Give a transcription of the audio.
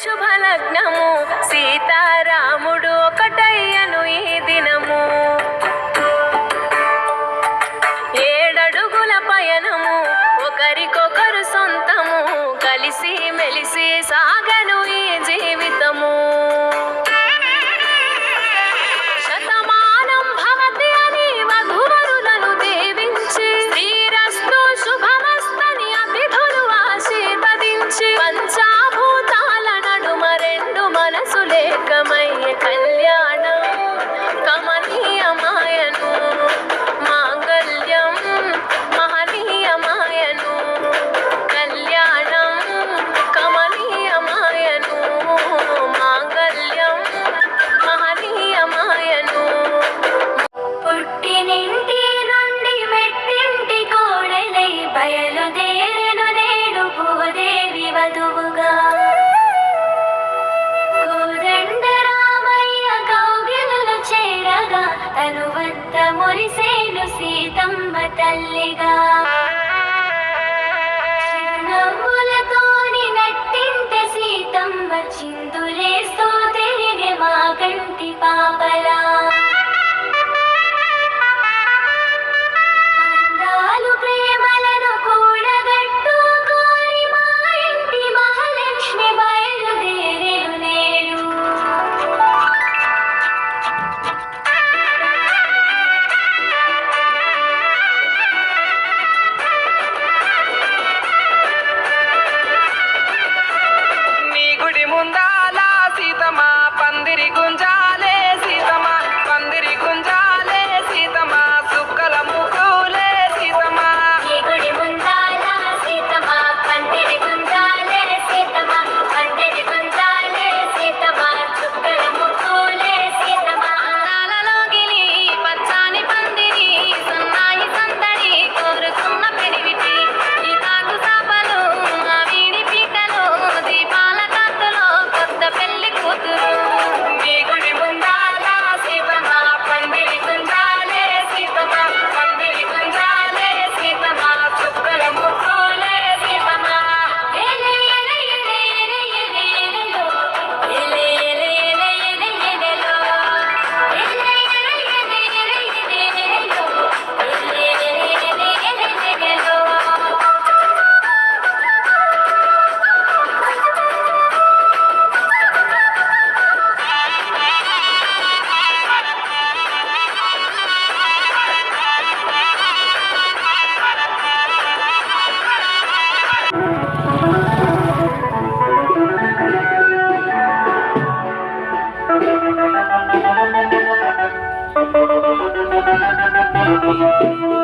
శుభలగ్నము సీతారాముడు ఒకటయ్యను ఈ దినము. 7 అడుగుల పయనము ఒకరికొకరు సొంతము కలిసి మెలిసి సాగను ఈ జీవితము. శతమానం భవతి అని వధువరులను దీవించి శ్రీరస్తు శుభమస్తని అతిథులు ఆశీర్వదించి పంచాభూతాల నడుమ 2 మనసులేకమయ్యే కళ్యాణం కమనీయమాయను మాంగళ్యం మహనీయమాయను కళ్యాణం కమనీయమాయను మాంగళ్యం మహనీయమాయను. పుట్టినింటి నుండి మెట్టింటి కోడలై బయలుదేరెను నేడు భూదేవి వధువుగా. కోదండరామయ్య కౌగిలిలో చేరగా తనువంత మురిసేను సీతమ్మ తల్లిగా. చిరునవ్వులతోని నట్టింట సీతమ్మ చిందులేస్తూ తిరిగే మా కంటి పాపలా. అందాలు ప్రేమలను కూడగట్టుకోని మా ఇంటి మహాలక్ష్మి బయలుదేరెను నేడు. నీ గుడి ముందాల సీతమ్మ పందిరి గుంజాలే సీతమ్మ పందిరి గుంజాలే సీతమ్మ సుక్కల ముక్కులే సీతమ్మ. ఈ గుడి ముందాల సీతమ్మ పందిరి గుంజాలే సీతమ్మ పందిరి గుంజాలే సీతమ్మ చుక్కల ముక్కులే సీతమ్మ. అందాలలోగిలి పచ్చాని పందిరి సన్నాయి సందడి కోరుకున్న పెరివిటి ఈ తాకు సాపలు మా వీడి పీటలు దీపాల కాంతులో కొత్త పెళ్లి కూతురు. నీ గుడి ముందాల సీతమ్మ పందిరి గుంజాలే సీతమ్మ పందిరి గుంజాలే సీతమ్మ సుక్కల ముక్కులే సీతమ్మ. ఎలే ఎలే ఎలే ఎలే ఎలే ఎలెలో ఎలే ఎలే ఎలే ఎలే ఎలెలో ఎలే ఎలే ఎలే ఎలే ఎలెలో ఎలే ఎలే ఎలే ఎలే ఎలెలో. Thank you.